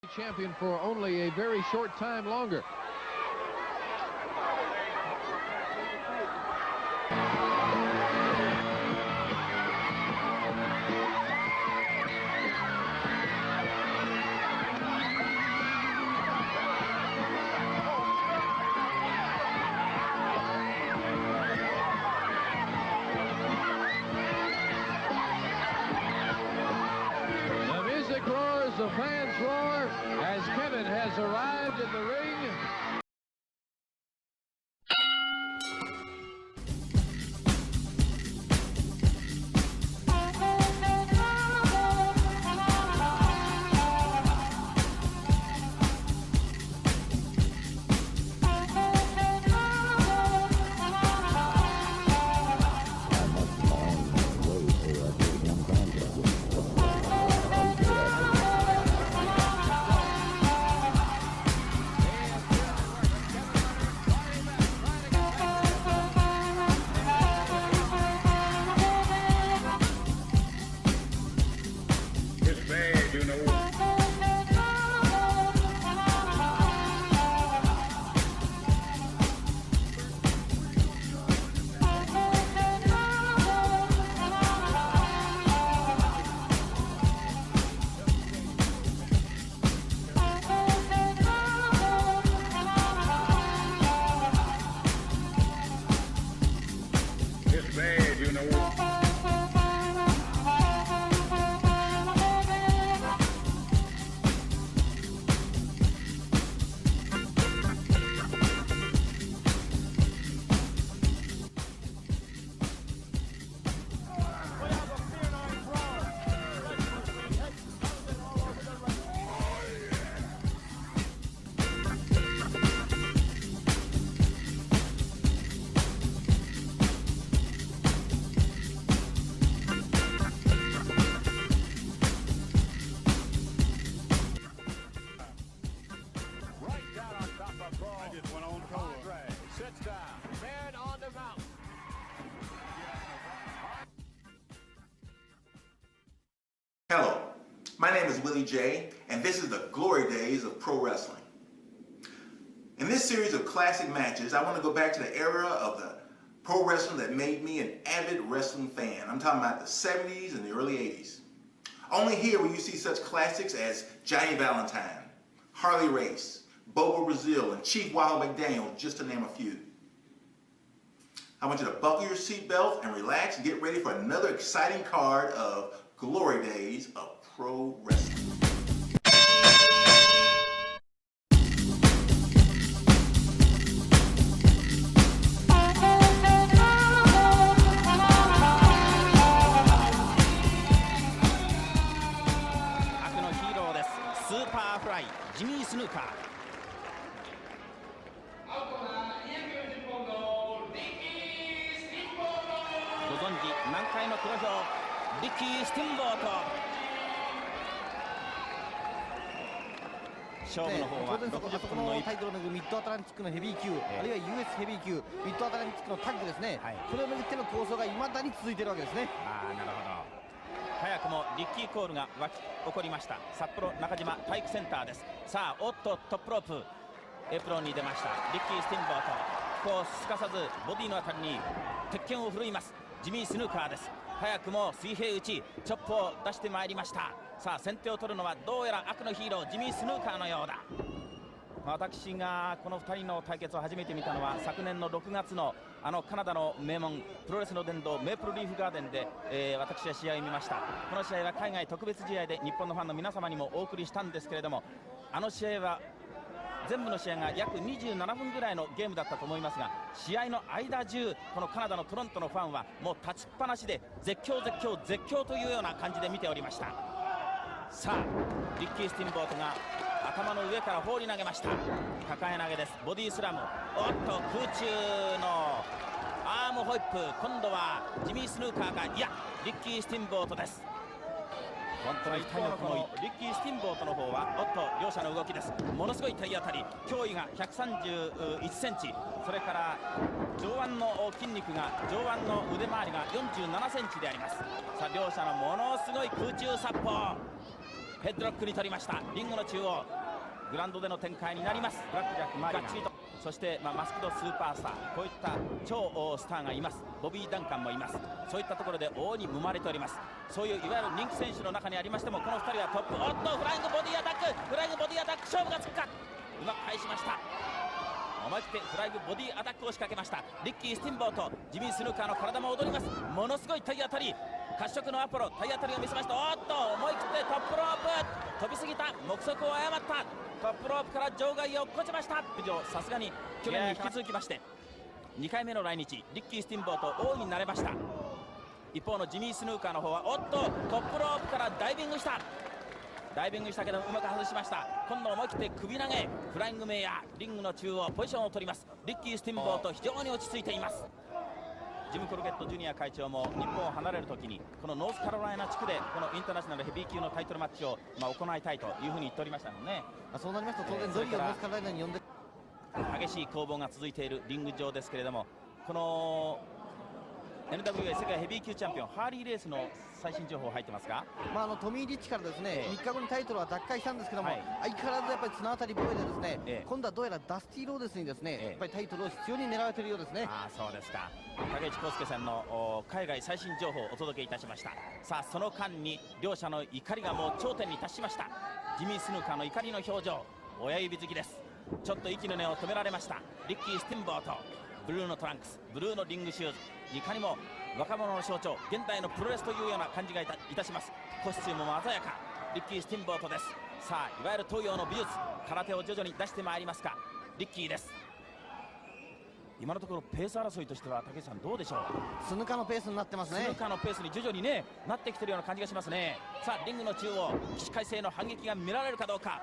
Champion for only a very short time longer. The fans roar as Kevin has arrived in the ring. Hello, my name is Willie J, and this is the glory days of pro wrestling. In this series of classic matches, I want to go back to the era of the pro wrestling that made me an avid wrestling fan. I'm talking about the 70s and the early 80s. Only here will you see such classics as Johnny Valentine, Harley Race, Bobo Brazil, and Chief Wild McDaniel, just to name a few. I want you to buckle your seatbelt and relax and get ready for another exciting card of glory days of pro wrestling. Superfly, Jimmy Snuka. ご存知南海の黒豹リッキー・スティンボート。勝負の方は60分のタイトルをめぐるミッドアトランティックのヘビー級、あるいは US ヘビー級ミッドアトランティックのタッグですね、それをめぐっての構想がいまだに続いているわけですね。なるほど。早くもリッキーコールが沸き起こりました。札幌中島体育センターです。さあおっとトップロープエプロンに出ましたリッキー・スティンボート。こうすかさずボディのあたりに鉄拳を振るいますジミー・スヌーカーです。早くも水平打ちチョップを出してまいりました。さあ先手を取るのはどうやら悪のヒーロージミー・スヌーカーのようだ。私がこの2人の対決を初めて見たのは昨年の6月のカナダの名門プロレスの殿堂メープルリーフガーデンで、私は試合を見ました。この試合は海外特別試合で日本のファンの皆様にもお送りしたんですけれども、試合は全部の試合が約27分ぐらいのゲームだったと思いますが、試合の間中このカナダのトロントのファンはもう立ちっぱなしで絶叫絶叫絶叫というような感じで見ておりました。さあリッキー・スティンボートが頭の上から放り投げました。抱え投げです。ボディスラム。おっと空中のアームホイップ。今度はジミー・スヌーカーか、いやリッキー・スティンボートです。本当に2人のこのリッキー・スティンボートの方はおっと両者の動きです。ものすごい体当たり。驚異が131センチ、それから上腕の筋肉が上腕の腕回りが47センチであります。さあ両者のものすごい空中殺法。ヘッドロックに取りました。リングの中央グラウンドでの展開になります。ブラックジャックマリガン、そして、マスクドスーパースター、こういった超スターがいます。ボビー・ダンカンもいます。そういったところで大いに揉まれております。そういういわゆる人気選手の中にありましても、この2人はトップ。おっとフライングボディアタック、フライングボディアタック、勝負がつくか。うまく返しました。思い切ってフライングボディアタックを仕掛けました。リッキー・スティンボート、ジミー・スヌーカーの体も踊ります。ものすごい体当たり、褐色のアポロ、体当たりを見せました。おっと思い切ってトップロープ、飛びすぎた、目測を誤った。トップロープから場外を落っこちました。さすがに去年に引き続きまして2回目の来日、リッキー・スティンボート大いになれました。一方のジミー・スヌーカーの方はおっとトップロープからダイビングしたけどうまく外しました。今度思い切って首投げ、フライングメイヤー、リングの中央ポジションを取ります。リッキー・スティンボート非常に落ち着いています。ジム・コルゲットジュニア会長も日本を離れるときにこのノースカロライナ地区でこのインターナショナルヘビー級のタイトルマッチを行いたいというふうに言っておりましたので、ね、そうなりますと当然ドリーをノースカロライナに呼んで激しい攻防が続いているリング上ですけれども、この NWA 世界ヘビー級チャンピオンハーリーレースの最新情報入ってますか？トミー・リッチからですね、3日後にタイトルは奪回したんですけども、はい、相変わらずやっぱり綱渡り防衛でですね、今度はどうやらダスティー・ローデスにですね、やっぱりタイトルを必要に狙われているようですね。そうですか。竹内康介さんの海外最新情報をお届けいたしました。さあその間に両者の怒りがもう頂点に達しました。ジミー・スヌーカーの怒りの表情、親指好きです。ちょっと息の根を止められました。リッキー・スティンボート、ブルーのトランクス、ブルーのリングシューズ、いかにも若者の象徴、現代のプロレスというような感じがいたします。コスチュームも鮮やか、リッキー・スティンボートです。さあいわゆる東洋の美術、空手を徐々に出してまいりますか、リッキーです。今のところペース争いとしては竹内さんどうでしょう？スヌカのペースになってますね。スヌカのペースに徐々にねなってきているような感じがしますね。さあリングの中央、起死回生の反撃が見られるかどうか。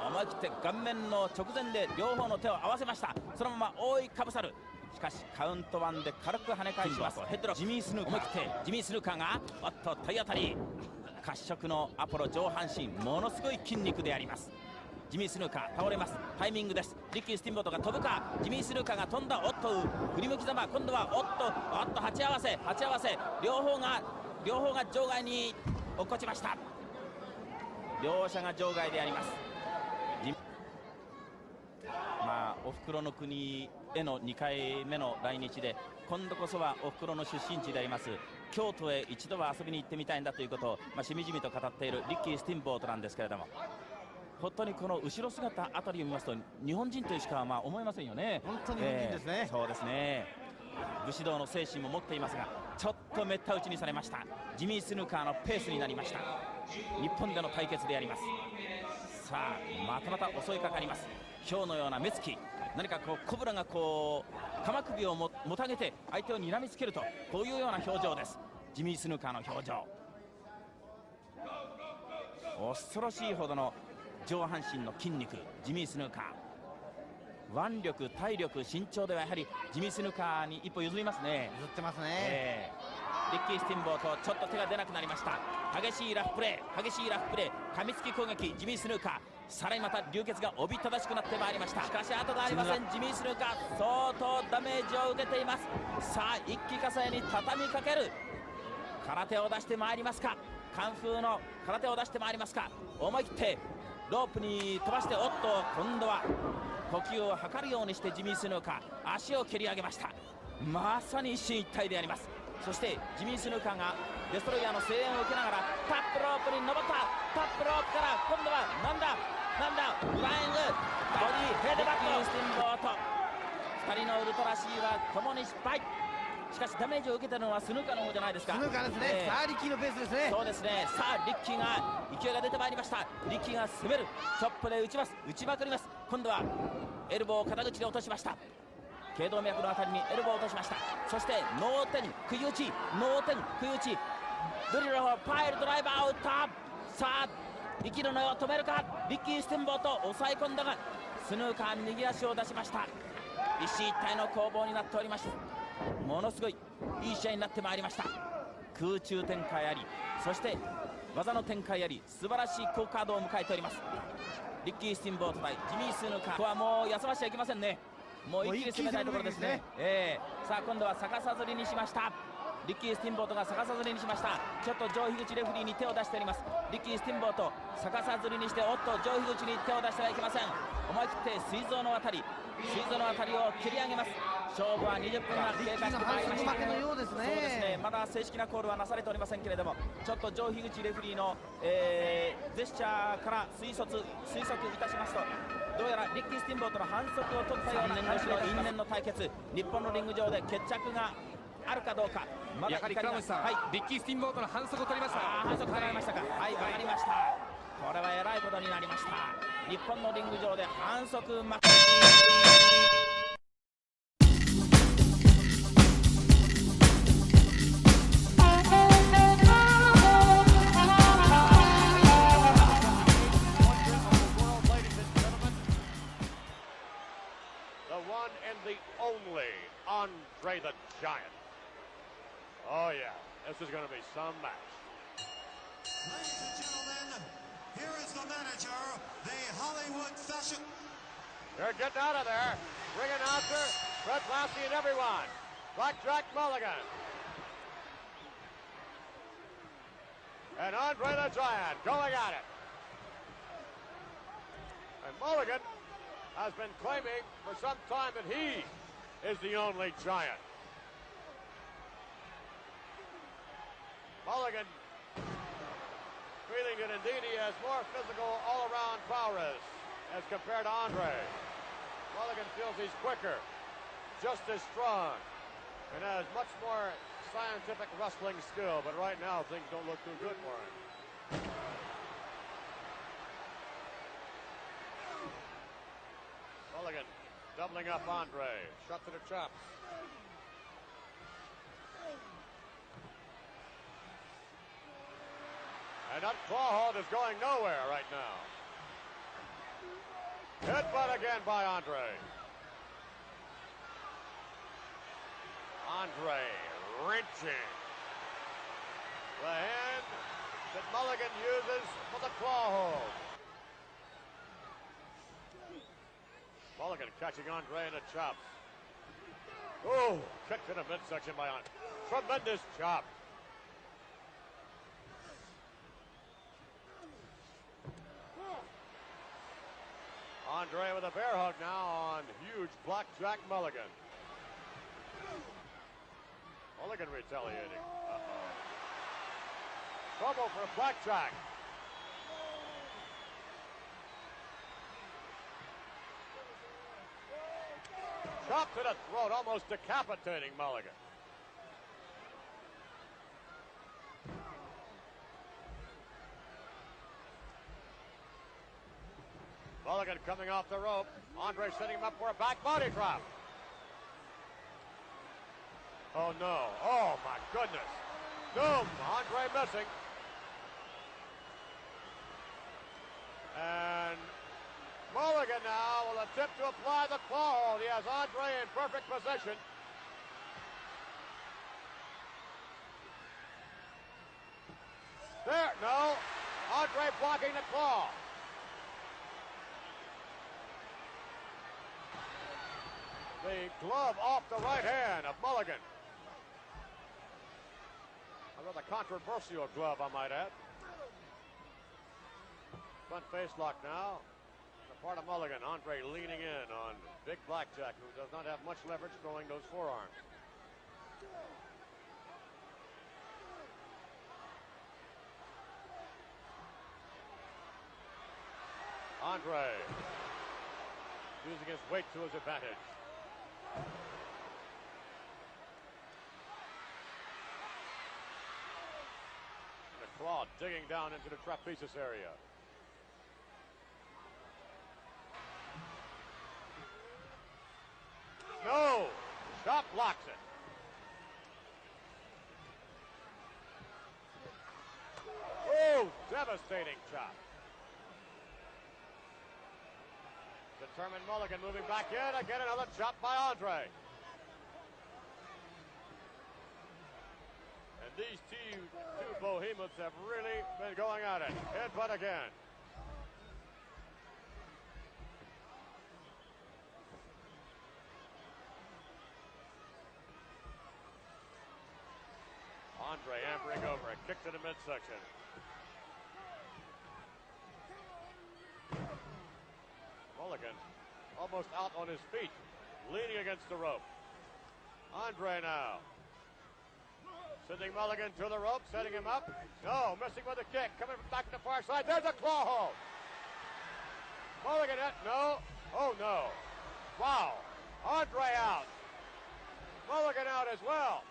思い切って顔面の直前で両方の手を合わせました。そのまま覆いかぶさる。しかしカウント1で軽く跳ね返します。ヘッドロック、ジミー・スヌーカー、思い切ってジミー・スヌーカーがおっと体当たり、褐色のアポロ上半身、ものすごい筋肉であります。ジミー・スヌーカー倒れます。タイミングです。リッキー・スティンボートが飛ぶか、ジミー・スヌーカーが飛んだ。おっと振り向きざま、今度はおっと鉢合わせ、両方が場外に落っこちました。両者が場外であります。おふくろの国への2回目の来日で、今度こそはおふくろの出身地であります京都へ一度は遊びに行ってみたいんだということを、しみじみと語っているリッキー・スティンボートなんですけれども、本当にこの後ろ姿あたりを見ますと日本人というしか思えませんよね。本当に日本人ですね。そうですね。武士道の精神も持っていますが、ちょっとめった打ちにされました。ジミー・スヌーカーのペースになりました。日本での対決であります。さあまた襲いかかります。ヒョウのような目つき、何かコブラが鎌首をもたげて相手を睨みつけると、こういうような表情です。ジミー・スヌーカーの表情、恐ろしいほどの上半身の筋肉、ジミー・スヌーカー。腕力、体力、身長ではやはりジミー・スヌーカーに一歩譲りますね。譲ってますね。リッキー・スティンボート、ちょっと手が出なくなりました。激しいラフプレー、噛みつき攻撃、ジミー・スヌーカー。さらにまた流血がおびただしくなってまいりました。しかし後がありません。ジミー・スヌーカー相当ダメージを受けています。さあ一気呵成に畳みかける空手を出してまいりますか。カンフーの空手を出してまいりますか。思い切ってロープに飛ばして、おっと今度は呼吸を測るようにしてジミー・スヌーカー足を蹴り上げました。まさに一進一退であります。そしてジミー・スヌーカーがデストロイヤーの声援を受けながらタップロープに登った。タップロープから今度はなんだフライングボディヘッドバック、スティンボート。2人のウルトラ C はともに失敗。しかしダメージを受けたのはスヌーカーの方じゃないですか。スヌーカーですね。さあリッキーのペースですね。そうですね。さあリッキーが勢いが出てまいりました。リッキーが攻める、チョップで打ちます。打ちまくります。今度はエルボーを肩口で落としました。頸動脈のあたりにエルボーを落としました。そして脳天食い打ち、ドリルをパイルドライバーを打った。さあ息の根を止めるか。リッキー・スティンボート抑え込んだがスヌーカー右足を出しました。一進一退の攻防になっておりました。ものすごいいい試合になってまいりました。空中展開あり、そして技の展開あり、素晴らしい好カードを迎えております。リッキー・スティンボート対ジミー・スヌーカー。ここはもう休ましちゃいけませんね。もう一気に攻めたいところですね。さあ今度は逆さずりにしました。リッキー・スティンボートが逆さずりにしました。ちょっと上樋口レフェリーに手を出しております。リッキー・スティンボート逆さずりにして、おっと上樋口に手を出してはいけません。思い切って膵臓のあたりを切り上げます。勝負は20分が経過してまいりました。負けのようですね。そうですね、まだ正式なコールはなされておりませんけれども、ちょっと上樋口レフェリーの、ジェスチャーから推測いたしますと、どうやらリッキー・スティンボートの反則を取ったような感じの因縁の対決、日本のリング上で決着があるかどうか。やはり倉持さん、リッキー・スティンボートの反則を取りました。反則取られましたか。はい、わかりました。これはえらいことになりました。日本のリング上で反則負け。Andre the Giant. Oh yeah, this is going to be some match. Ladies and gentlemen, here is the manager, the Hollywood fashion. They're getting out of there. Ring announcer, Fred Lassie and everyone. Blackjack Mulligan. And Andre the Giant going at it. And Mulligan has been claiming for some time that he is the only giant. Mulligan feeling that indeed he has more physical all-around prowess as compared to Andre. Mulligan feels he's quicker, just as strong, and has much more scientific wrestling skill, but right now things don't look too good for him. Mulligan doubling up Andre, shot to the chops. And that claw hold is going nowhere right now. Headbutt again by Andre. Andre wrenching. The hand that Mulligan uses for the claw hold. Mulligan catching Andre in the chops. Oh, kick to the midsection by Andre. Tremendous chop. Andre with a bear hug now on huge Blackjack Mulligan. Mulligan retaliating. Trouble for Blackjack. Chop to the throat, almost decapitating Mulligan. Mulligan coming off the rope. Andre setting him up for a back body drop. Oh no, oh my goodness. Doom, Andre missing. And Mulligan now will attempt to apply the claw hold. He has Andre in perfect position. There, no. Andre blocking the claw. The glove off the right hand of Mulligan. A rather controversial glove, I might add. Front face lock now. The part of Mulligan. Andre leaning in on Big Blackjack, who does not have much leverage throwing those forearms. Andre using his weight to his advantage. And the claw digging down into the trapezius area. No! Chop blocks it. Oh, devastating chop. Determined Mulligan moving back in. Again, another chop by Andre. And these two behemoths have really been going at it. Headbutt again. Andre hampering over. A kick to the midsection. Mulligan almost out on his feet, leaning against the rope. Andre now. Sending Mulligan to the rope, setting him up. No, missing with a kick. Coming from back to the far side. There's a claw hold. Mulligan, no. Oh, no. Wow. Andre out. Mulligan out as well.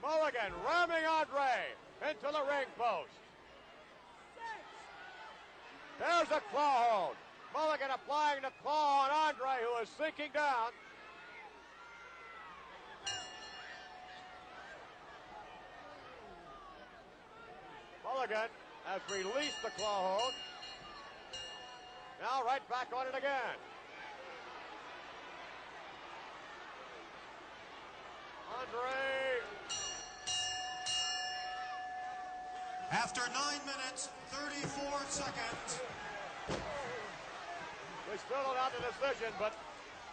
Mulligan ramming Andre into the ring post. There's a claw hold. Mulligan applying the claw on Andre, who is sinking down. Mulligan has released the claw hold. Now right back on it again. Andre. After 9 minutes, 34 seconds. We still don't have the decision, but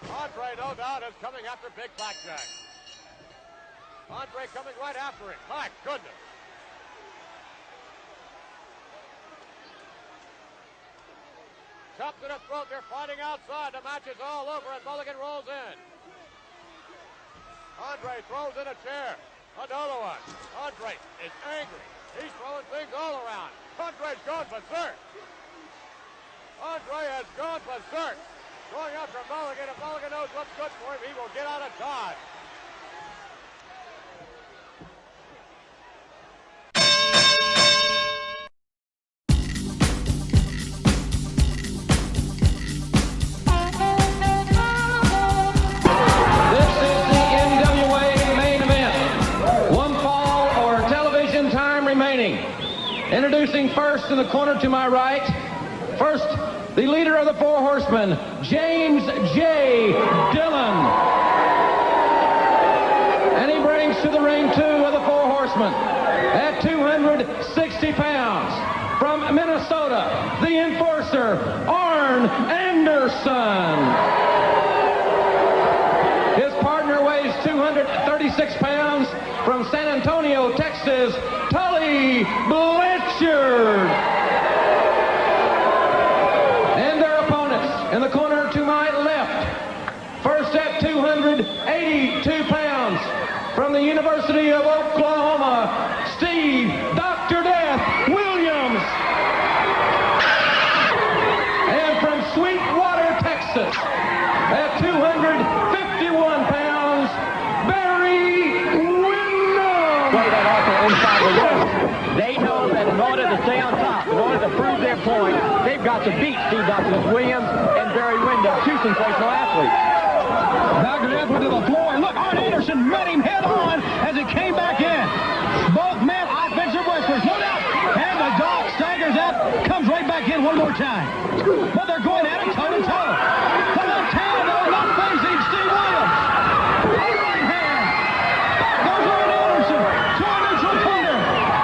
Andre, no doubt, is coming after Big Blackjack. Andre coming right after him. My goodness. Chop to the throat. They're fighting outside. The match is all over, and Mulligan rolls in. Andre throws in a chair. Another one. Andre is angry. He's throwing things all around. Andre's gone berserk. Andre has gone berserk. Going after Mulligan. If Mulligan knows what's good for him, he will get out of Dodge. This is the NWA main event. One fall or television time remaining. Introducing first in the corner to my right, first, the leader of the Four Horsemen, James J. Dillon. And he brings to the ring two of the Four Horsemen at 260 pounds. From Minnesota, the enforcer, Arn Anderson. His partner weighs 236 pounds. From San Antonio, Texas, Tully Blanchard. And their opponents in the corner to my left. First at 282 pounds. From the University of Oklahoma, Steve Dr. Death Williams. And from Sweetwater, Texas, at 251 pounds, Barry Windam. Inside the ropes. They know that in order to stay on top, in order to prove their point, they've got to beat Steve Dr. Williams and Barry Windam, two sensational athletes. Dr. Death went to the floor. Look, Arn Anderson met him head on as he came back in. Both men offensive wrestlers. Look out. And the dog staggers out, comes right back in one more time. But they're going at it toe to toe. The left hand, though, not facing Steve Williams. The right hand. Goes Arn Anderson to a neutral corner.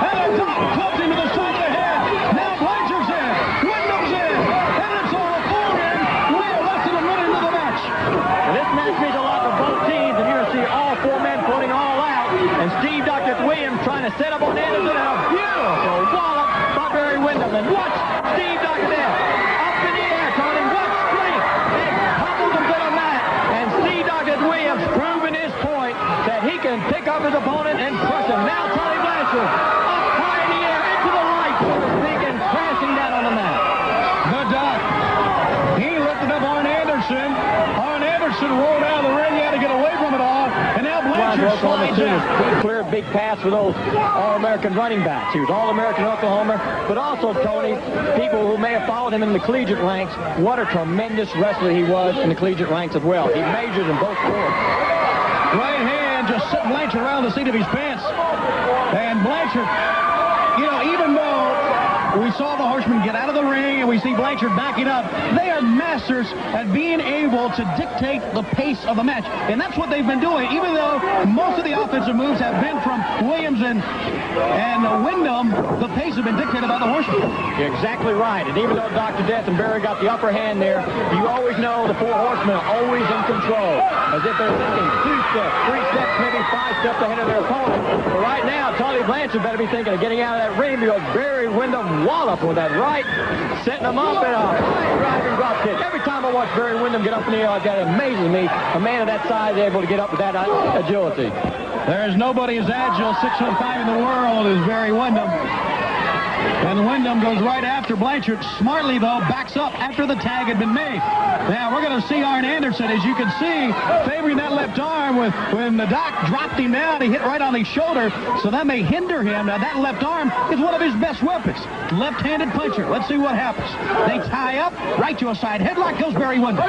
And the dog clubs him to the side of the head. Now Blanchard's in. Wyndham's in. And it's all a four-man. We are less than a minute into the match. This match means a lot for both teams, and you're going to see all four men floating all out. And Steve Dr. Williams trying to set up on Anderson. And a beautiful wallop by Barry Windam. And watch Steve Dr. Death up in the air, Tony. What strength! And popples a bit on that. And Steve Dr. Williams proving his point that he can pick up his opponent and crush him. Now Tully Blanchard up high in the air into the light, so to speak, and crashing down on the mat. The Doc. He lifted up Arn Anderson. Arn Anderson rolled out of the ring. He had to get away from it all. And now Blanchard slides out. Good, clear, big pass for those All-American running backs. He was All-American Oklahoma, but also, Tony, people who may have followed him in the collegiate ranks, what a tremendous wrestler he was in the collegiate ranks as well. He majored in both sports. Right hand just sitting Blanchard around the seat of his pants. And Blanchard, you know, even though we saw the Horsemen get out of the ring and we see Blanchard backing up, they are masters at being able to dictate the pace of the match. And that's what they've been doing, even though most of the offensive moves have been from Williams and And Windam, the pace has been dictated by the horseman. You're exactly right. And even though Dr. Death and Barry got the upper hand there, you always know the four horsemen are always in control. As if they're thinking 2 steps, 3 steps, maybe 5 steps ahead of their opponent. But right now, Tully Blanchard better be thinking of getting out of that ring because Barry Windam walloped with that right, setting him up in a high driving drop kick. Every time I watch Barry Windam get up in the air like that, it amazes me. A man of that size able to get up with that agility. There's nobody as agile, 6'5" in the world as Barry Windam. And Windam goes right after Blanchard. Smartly, though, backs up after the tag had been made. Now, we're going to see Arn Anderson, as you can see, favoring that left arm. When the doc dropped him down, he hit right on his shoulder, so that may hinder him. Now, that left arm is one of his best weapons. Left-handed puncher. Let's see what happens. They tie up, right to a side headlock goes Barry Windam.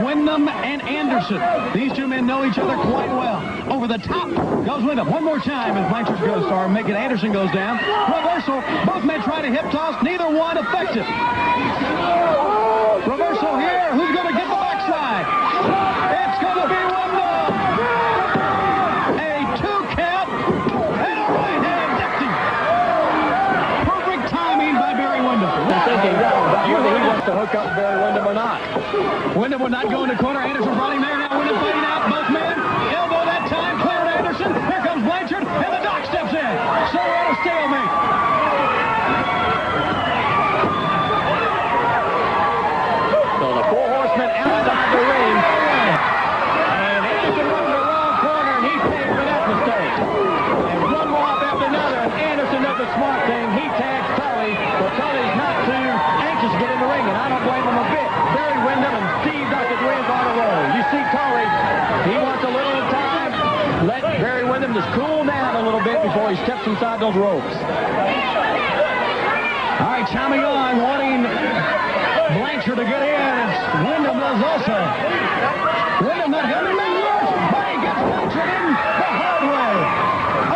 Windam and Anderson. These two men know each other quite well. Over the top goes Windam. One more time as Blanchard goes, or making Anderson goes down. Reversal. Both men try to hip toss, neither one effective. Reversal here. Who's going to get the backside? It's going to be Windam. A 2 count and a right hand dicting. Perfect timing by Barry Windam. Thinking whether he wants to hook up Barry Windam or not. Windam would not go in the corner. Anderson brought him there. Now Windam fighting out both men. Elbow that time. Cleared Anderson. Here comes Blanchard. And the doc steps in. So we're at a stalemate. Outside the ring, and Anderson went in the wrong corner, and he paid for that mistake. And one wallop after another, and Anderson does the smart thing. He tags Tully, but Tully's not too anxious to get in the ring, and I don't blame him a bit. Barry Windam and Steve Dr. Dugan's on a roll. You see Tully, he wants a little time. Let Barry Windam just cool down a little bit before he steps inside those ropes. All right, chiming on, wanting Blanchard to get in. Windam does also. Windam not having been worse, but he gets Blanchard in the hard way.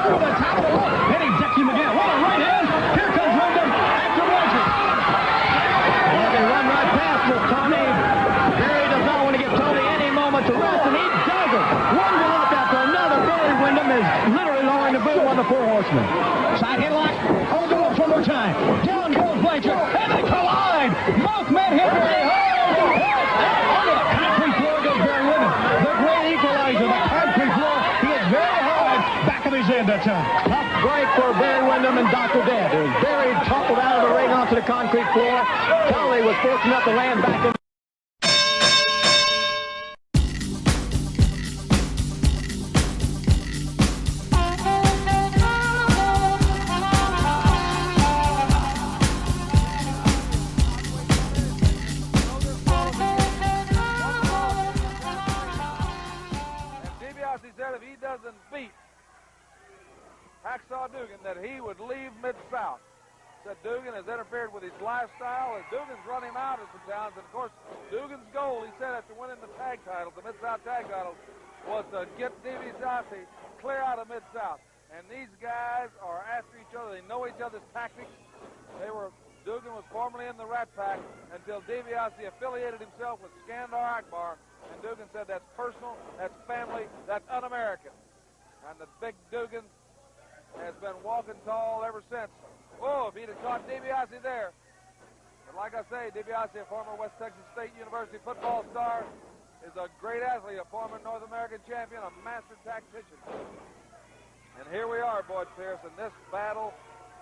Over the top of the rope, and he decks him again. What a right hand. Here comes Windam after Blanchard. Well, they run right past this, Tony. Barry does not want to give Tony any moment to rest, and he doesn't. One wallop after another. Barry Windam is literally lowering the boom on the four horsemen. Side headlock. Oh, go up one more time. Down goes Blanchard, and they collide. Both men hit very hard. Onto the concrete floor goes Barry Windam. The great equalizer, the concrete floor. He is very hard. Back of his head that time. Tough break for Barry Windam and Dr. Death. It was Barry toppled out of the ring onto the concrete floor. Tully was fortunate enough to land back in. Said if he doesn't beat Hacksaw Dugan, that he would leave Mid-South. Said Dugan has interfered with his lifestyle, and Dugan's run him out of some towns. And of course, Dugan's goal, he said, after winning the tag titles, the Mid-South tag titles, was to get Dibiase clear out of Mid-South. And these guys are after each other. They know each other's tactics. Dugan was formerly in the Rat Pack until Dibiase affiliated himself with Skandar Akbar. And Dugan said that's personal, that's family, that's un-American. And the big Dugan has been walking tall ever since. Oh, if he'd have caught Dibiase there. But like I say, Dibiase, a former West Texas State University football star, is a great athlete, a former North American champion, a master tactician. And here we are, Boyd Pierce, and this battle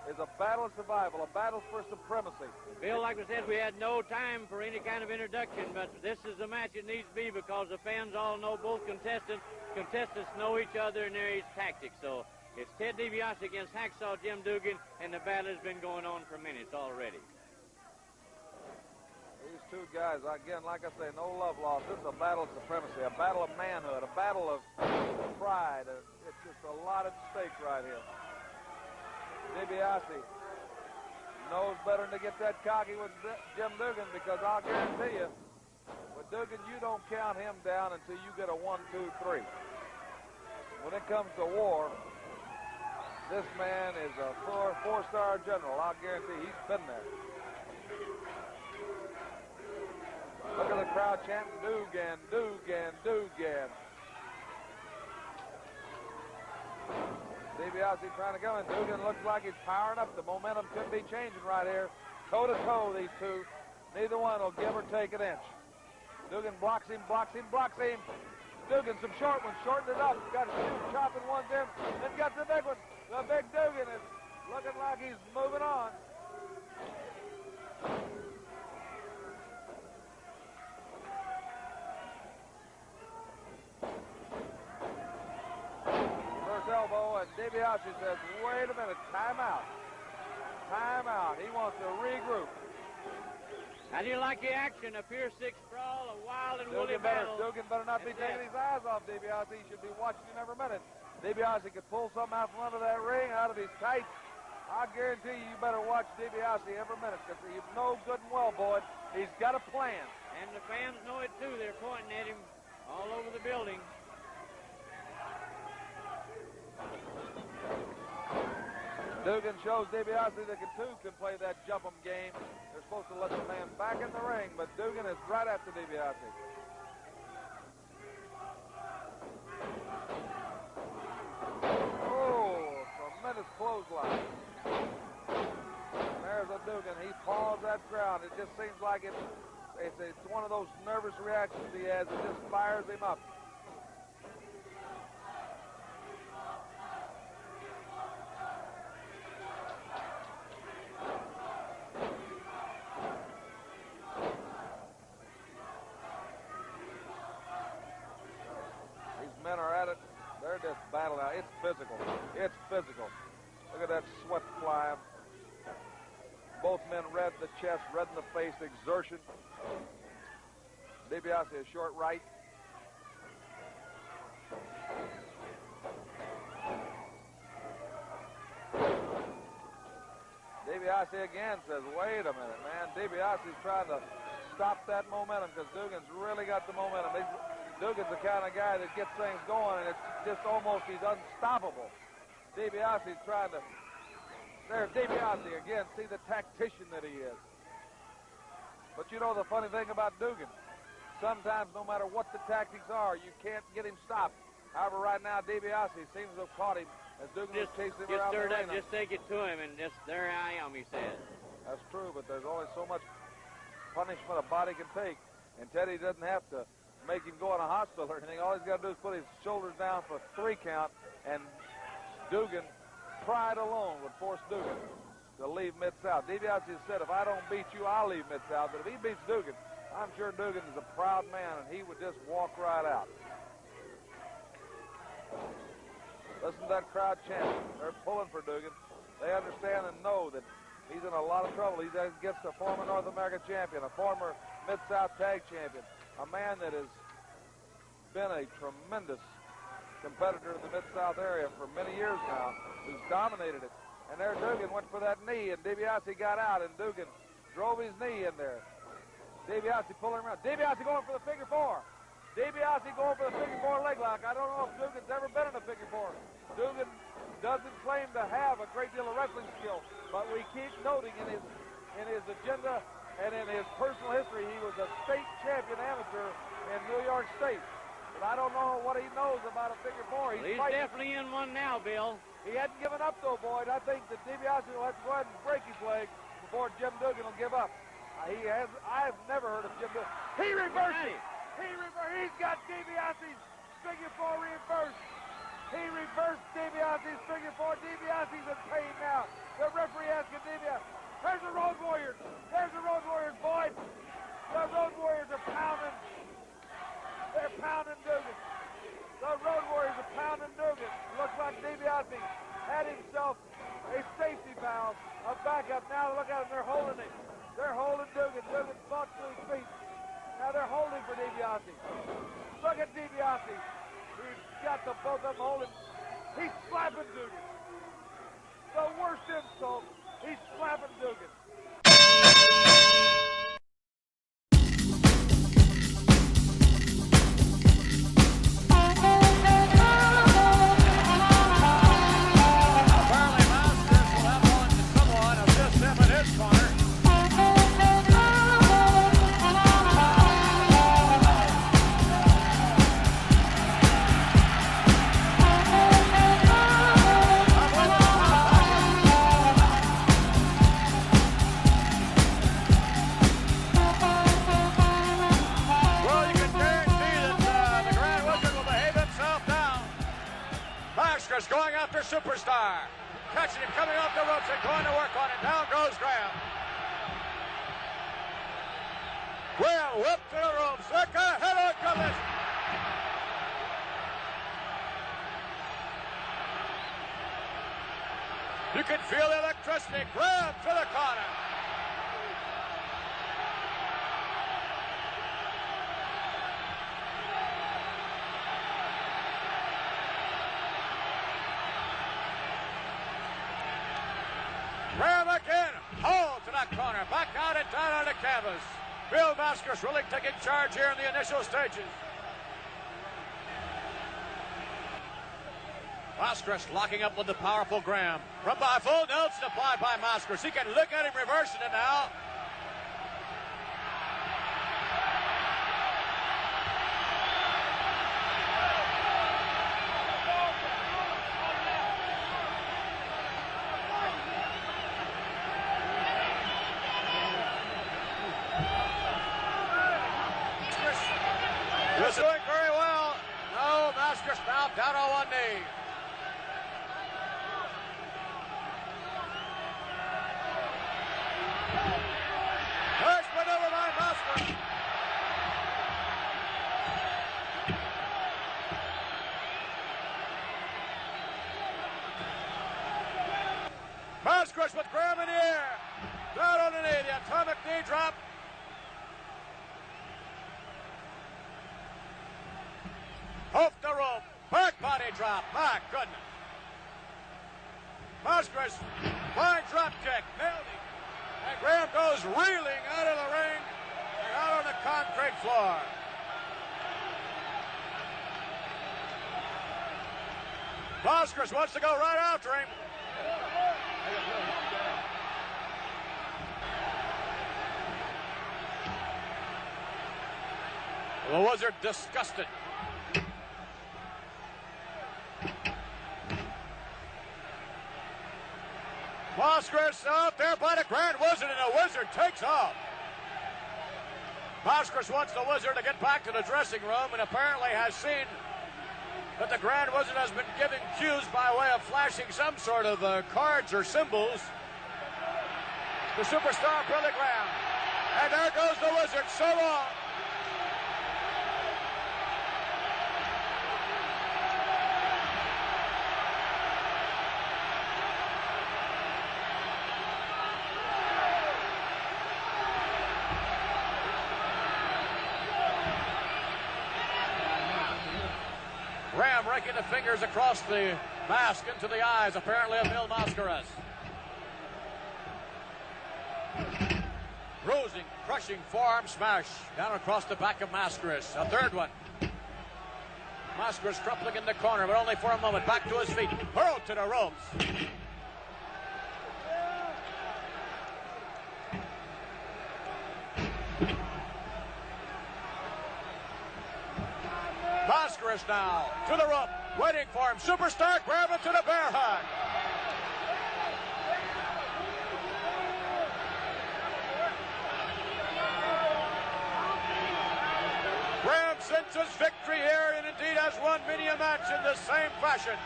is a battle of survival, a battle for supremacy. Bill, like we said, we had no time for any kind of introduction, but this is the match it needs to be because the fans all know both contestants. Contestants know each other and their tactics. So it's Ted Dibiase against Hacksaw Jim Dugan, and the battle has been going on for minutes already. These two guys, again, like I say, no love lost. This is a battle of supremacy, a battle of manhood, a battle of pride. It's just a lot at stake right here. Dibiase knows better than to get that cocky with Jim Dugan, because I'll guarantee you, with Dugan, you don't count him down until you get a 1, 2, 3. When it comes to war, this man is a four-star general. I'll guarantee he's been there. Look at the crowd chanting, Dugan, Dugan, Dugan. DiBiase trying to go, and Dugan looks like he's powering up. The momentum could be changing right here. Toe-to-toe, these two. Neither one will give or take an inch. Dugan blocks him, blocks him, blocks him. Dugan, some short ones, shortened it up. Got a shoot, chopping ones in, then got the big one. The big Dugan is looking like he's moving on. Elbow, and DiBiase says, wait a minute, timeout. Timeout. He wants to regroup. How do you like the action? A Pier 6 brawl, a wild and woolly battle. Dugan better not be taking his eyes off DiBiase. He should be watching him every minute. DiBiase could pull something out from under that ring, out of his tights. I guarantee you better watch DiBiase every minute, because you know good and well, boy, he's got a plan. And the fans know it, too. They're pointing at him all over the building. Dugan shows DiBiase that two can play that jump 'em game. They're supposed to let the man back in the ring, but Dugan is right after DiBiase. Oh, tremendous clothesline. There's a Dugan. He paws that crowd. It just seems like it's one of those nervous reactions he has. It just fires him up. Men are at it. They're just battling out. It's physical. It's physical. Look at that sweat flying. Both men red in the chest, red in the face, exertion. DiBiase a short right. DiBiase again says, wait a minute, man. DiBiase's trying to stop that momentum because Dugan's really got the momentum. Dugan's the kind of guy that gets things going, and it's just almost, he's unstoppable. DiBiase's trying to, there's DiBiase again, see the tactician that he is. But you know the funny thing about Dugan, sometimes no matter what the tactics are, you can't get him stopped. However, right now, DiBiase seems to have caught him as Dugan was chasing him around the arena. Just take it to him, and just, there I am, he says. That's true, but there's only so much punishment a body can take, and Teddy doesn't have to make him go in a hospital or anything. All he's got to do is put his shoulders down for a 3 count, and Dugan, pride alone would force Dugan to leave Mid-South. DiBiase said, if I don't beat you, I'll leave Mid-South, but if he beats Dugan, I'm sure Dugan is a proud man, and he would just walk right out. Listen to that crowd chanting. They're pulling for Dugan. They understand and know that he's in a lot of trouble. He's against a former North American champion, a former Mid-South tag champion, a man that has been a tremendous competitor in the Mid-South area for many years now, who's dominated it. And there Dugan went for that knee, and DiBiase got out, and Dugan drove his knee in there. DiBiase pulling around. DiBiase going for the figure 4. DiBiase going for the figure 4 leg lock. I don't know if Dugan's ever been in a figure 4. Dugan doesn't claim to have a great deal of wrestling skill, but we keep noting in his agenda and in his personal history, he was a state champion amateur in New York State. But I don't know what he knows about a figure 4. He's definitely in one now, Bill. He hadn't given up, though, Boyd. I think that DiBiase will have to go ahead and break his leg before Jim Dugan will give up. I've never heard of Jim Dugan. He reversed it. He's got DiBiase's figure 4 reversed. He reversed DiBiase's figure 4. DiBiase's in pain now. The referee asking DiBiase. There's the Road Warriors. There's the Road Warriors, Boyd. The Road Warriors are pounding. They're pounding Dugan. The Road Warriors are pounding Dugan. Looks like DiBiase had himself a safety valve, a backup. Now look at them. They're holding him. They're holding Dugan. Dugan fought to his feet. Now they're holding for DiBiase. Look at DiBiase. He's got the both of them holding. He's slapping Dugan. The worst insult. He's slapping Dugan. Superstar. Catching him coming off the ropes and going to work on it. Down goes Graham. Graham whipped to the ropes. Snuka, head-on collision. You can feel the electricity. Graham to the corner. Graham again. Hold to that corner. Back out and down on the canvas. Bill Mascaras really taking charge here in the initial stages. Mascaras locking up with the powerful Graham. From by full notes applied by Mascaras. He can look at him reversing it now. This is doing very well. No, Mascaras now down on one knee. Nice maneuver by Mascaras. Mascaras with Graham in the air. Down on the knee, the atomic knee drop. Off the rope, back body drop, my goodness. Mascaras, fine drop kick, nailed him. And Graham goes reeling out of the ring and out on the concrete floor. Mascaras wants to go right after him. The Wizard disgusted. Mascaras out there by the Grand Wizard, and the Wizard takes off. Mascaras wants the Wizard to get back to the dressing room and apparently has seen that the Grand Wizard has been giving cues by way of flashing some sort of cards or symbols. The Superstar, Billy Graham. And there goes the Wizard. So long. Graham raking the fingers across the mask into the eyes, apparently, of Bill Mascaras. Bruising, crushing forearm smash down across the back of Mascaras. A third one. Mascaras crumpling in the corner, but only for a moment. Back to his feet. Hurled to the ropes. Mascaras now to the rope, waiting for him. Superstar grabbing to the bear hug. Graham senses victory here and indeed has won many a match in the same fashion.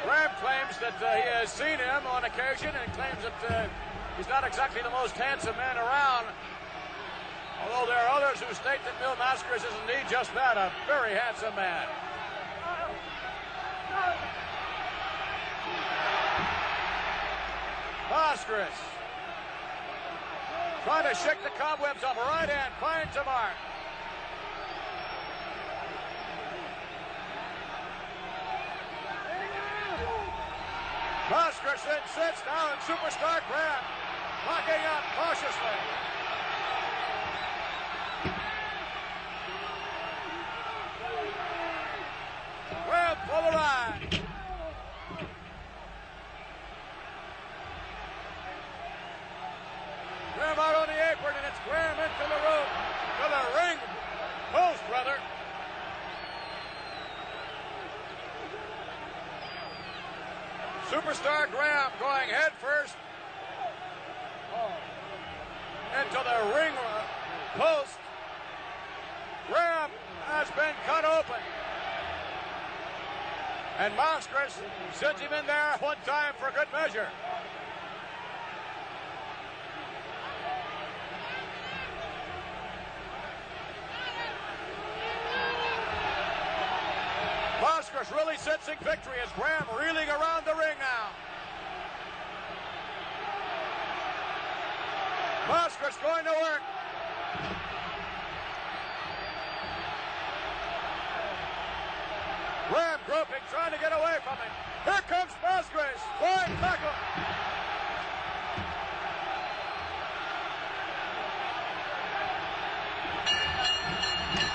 Graham claims that he has seen him on occasion and claims that he's not exactly the most handsome man around. Although there are others who state that Bill Mascaras is indeed just that, a very handsome man. Mascaras trying to shake the cobwebs off. Right hand finds a mark. Mascaras then sits down and Superstar Graham locking up cautiously. Graham for the ride. Graham out on the apron, and it's Graham into the rope, to the ring post, brother. Superstar Graham going head first into the ring post. Graham has been cut open. And Mascaras sends him in there one time for good measure. Mascaras really sensing victory as Graham reeling around the ring now. Mascaras going to work. Graham groping, trying to get away from him. Here comes Mascaras. Flying tackle.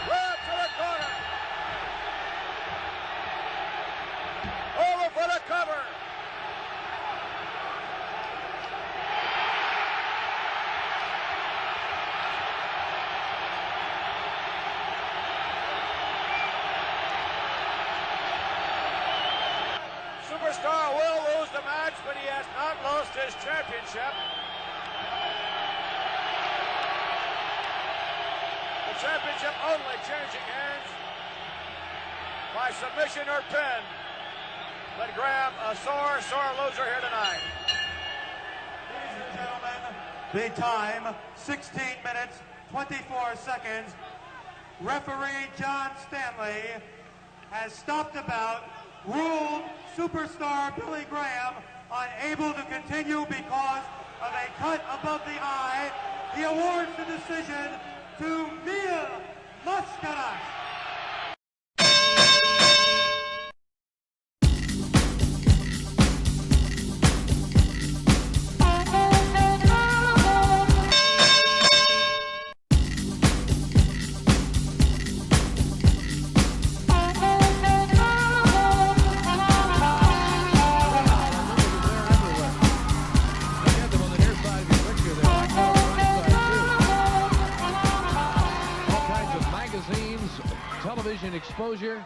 Graham to the corner. Over for the cover. Superstar will lose the match, but he has not lost his championship. The championship only changing hands by submission or pin. But Graham, a sore loser here tonight. Ladies and gentlemen, the time, 16 minutes, 24 seconds. Referee John Stanley has stopped the bout, ruled superstar Billy Graham unable to continue because of a cut above the eye. He awards the decision to Mia Mascaras. Exposure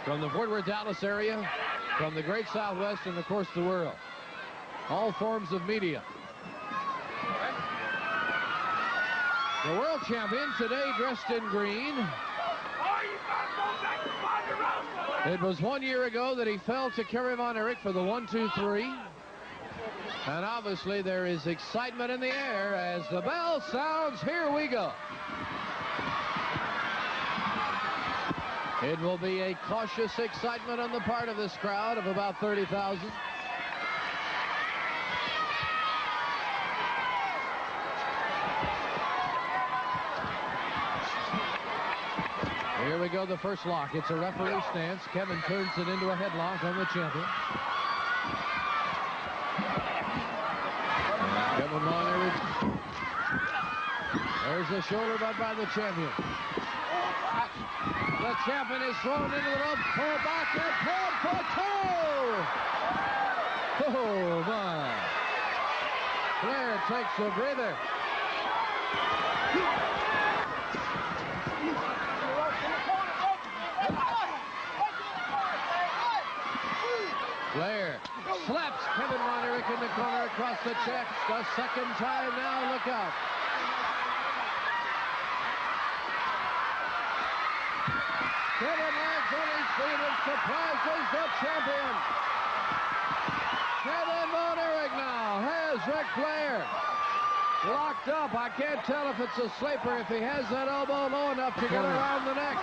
from the Fort Worth, Dallas area, from the great Southwest, and of course the world. All forms of media. The world champion today dressed in green. It was 1 year ago that he fell to Kevin Von Erich for the 1-2-3. And obviously there is excitement in the air as the bell sounds. Here we go. It will be a cautious excitement on the part of this crowd of about 30,000. Here we go, the first lock. It's a referee stance. Kevin turns it into a headlock on the champion. Kevin Von Erich. There's a shoulder butt by the champion. The champion is thrown into the rope. Pull back and pull for two. Oh, my. Flair takes a breather. Flair slaps Kevin Von Erich in the corner across the chest. The second time now. Look out. Kevin lands on his feet and surprises the champion. Kevin Von Erich now has Ric Flair locked up. I can't tell if it's a sleeper, if he has that elbow low enough to get around the neck.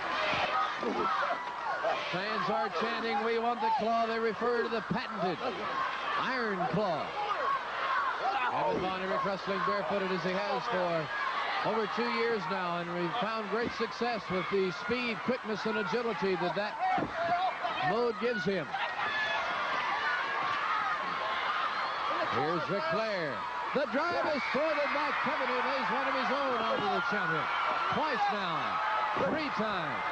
Fans are chanting, "We want the claw." They refer to the patented Iron Claw. Kevin Von Erich wrestling barefooted as he has for over 2 years now, and we've found great success with the speed, quickness, and agility that mode gives him. Here's Ric Flair. The drive is thwarted by Kevin, who lays one of his own onto the champion. Twice now. 3 times.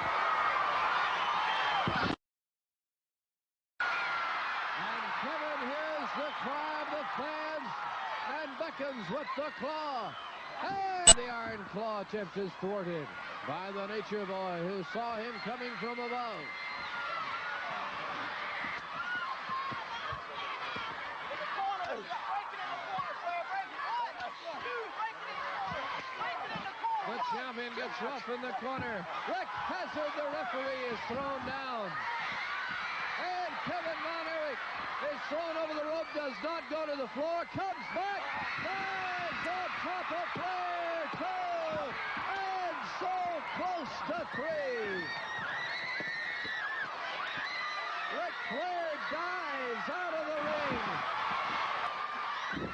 And Kevin hears the cry of the fans and beckons with the claw. And the Iron Claw attempt is thwarted by the Nature Boy, who saw him coming from above. The champion gets rough in the corner. Rick Hazard, the referee, is thrown down. And Kevin does not go to the floor, comes back, lands on top of Flair, 2, and so close to 3. Ric Flair dives out of the ring.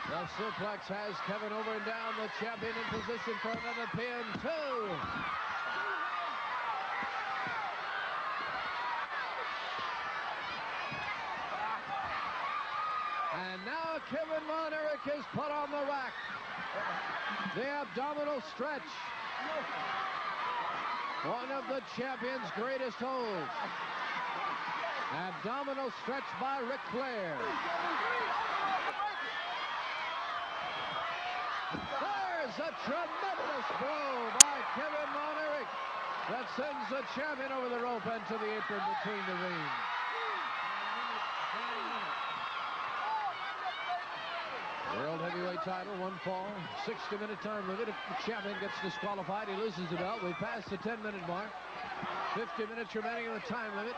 The suplex has Kevin over and down, the champion in position for another pin, 2. And now Kevin Von Erich is put on the rack. The abdominal stretch. One of the champion's greatest holds. Abdominal stretch by Ric Flair. There's a tremendous blow by Kevin Von Erich that sends the champion over the rope and to the apron between the rings. World heavyweight title, 1 fall, 60-minute time limit. If the champion gets disqualified, he loses the belt. We passed the 10-minute mark. 50 minutes remaining in the time limit.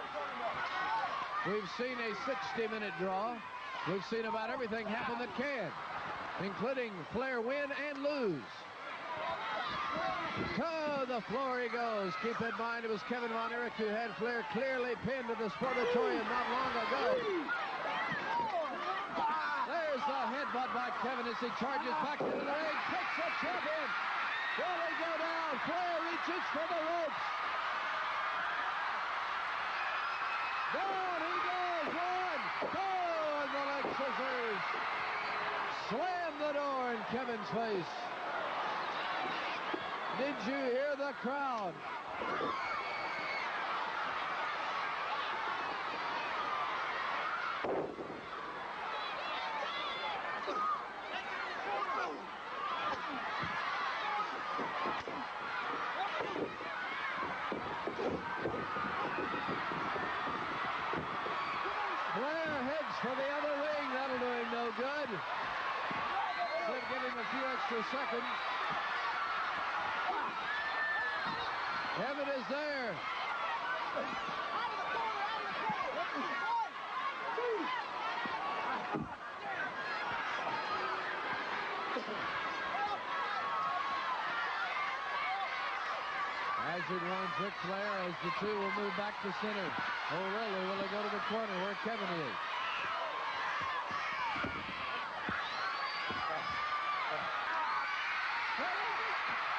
We've seen a 60-minute draw. We've seen about everything happen that can, including Flair win and lose. To the floor he goes. Keep in mind it was Kevin Von Erich who had Flair clearly pinned to the Sportatorium not long ago. There's the headbutt by Kevin as he charges back into the ring. Takes the champion. Will he go down? Flair reaches for the ropes. Down he goes. 1, 2, and the leg scissors. Slam the door in Kevin's face. Did you hear the crowd? Flair heads for the other ring. That'll do him no good. Should give him a few extra seconds. Kevin is there. As it warns Ric Flair as the two will move back to center. Oh, really? Will they go to the corner where Kevin is?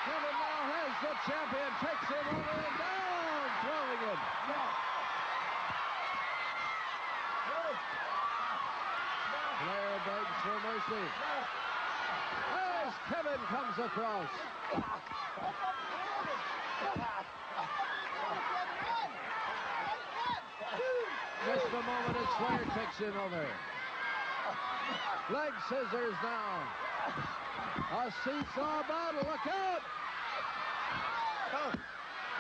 Kevin now has the champion, takes him over and down, throwing him. Flair begs for mercy. As Kevin comes across. Just a moment as Flair takes him over. Leg scissors now. A seesaw battle, look out!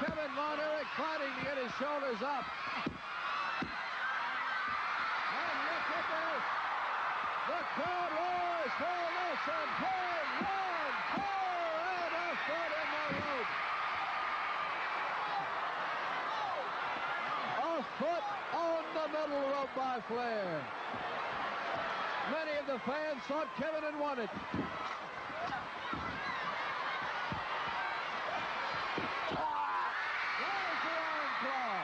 Kevin Von Erich fighting to get his shoulders up. And look at this. The crowd roars for this and 1, 2, and a foot in the rope. A foot on the middle rope by Flair. Many of the fans thought Kevin had won it. There's the iron claw.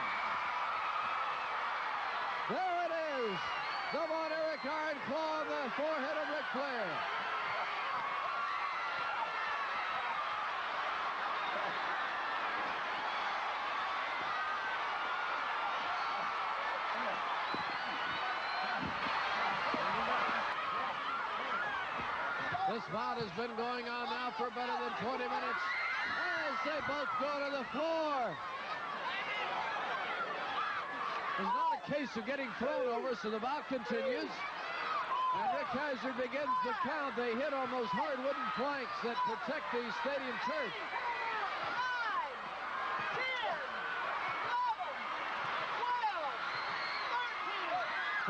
There it is. The Von Erich iron claw on the forehead of Ric Flair. This bout has been going on now for better than 20 minutes as they both go to the floor. It's not a case of getting thrown over, so the bout continues. And Rick Hazard begins to count. They hit on those hard wooden planks that protect the stadium turf. 5, 10,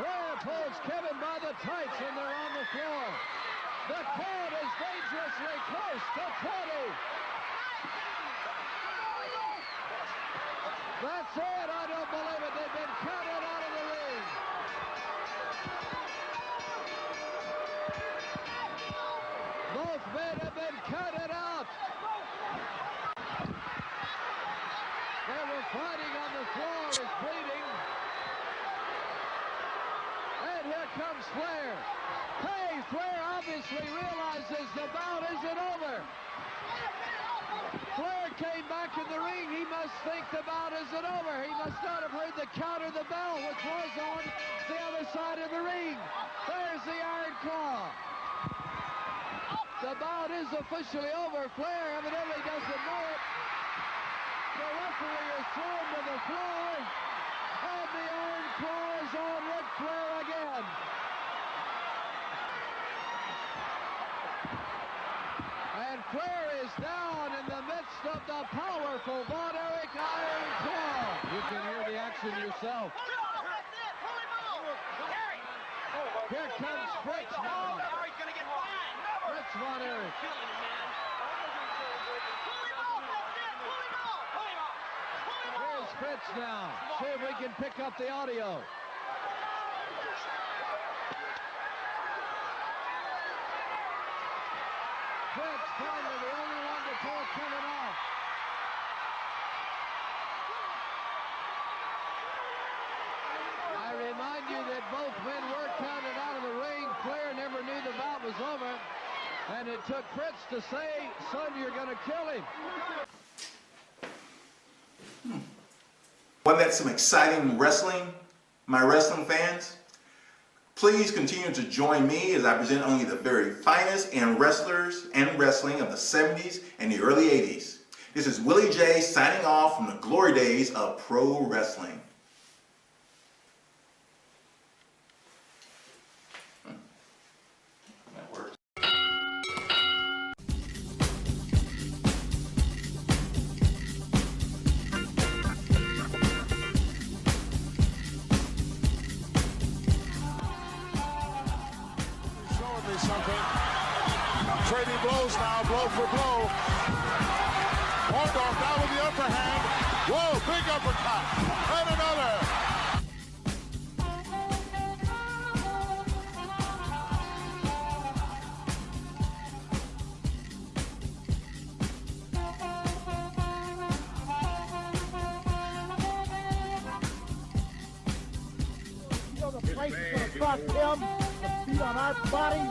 11, 12, 13. Flair pulls Kevin by the tights and they're on the floor. The crowd is dangerously close to 20. That's it. I don't believe it. They've been counted out of the ring. men have been counted out. They were fighting on the floor, is bleeding. And here comes Flair. Hey, Flair obviously realizes the bout isn't over. Flair came back in the ring. He must think the bout isn't over. He must not have heard the count of the bell, which was on the other side of the ring. There's the Iron Claw. The bout is officially over. Flair evidently doesn't know it. The referee is thrown to the floor, and the Iron Claw is on Ric Flair again. And Flair is down in the midst of the powerful Von Erich Iron Claw. You can hear the action yourself. Here comes Fritz now. Fritz Von Erich. Here's Fritz now. See if we can pick up the audio. Fritz finally the only one to pull Kevin off. I remind you that both men were counted out of the ring. Flair never knew the bout was over. And it took Fritz to say, son, you're going to kill him. Wasn't that some exciting wrestling, my wrestling fans? Please continue to join me as I present only the very finest in wrestlers and wrestling of the 70s and the early 80s. This is Willie J signing off from the glory days of pro wrestling. That works. Trading blows now, blow for blow. Orndorff down with the upper hand. Whoa, big uppercut. And another. You know the place is going to trust him, the feet on our body.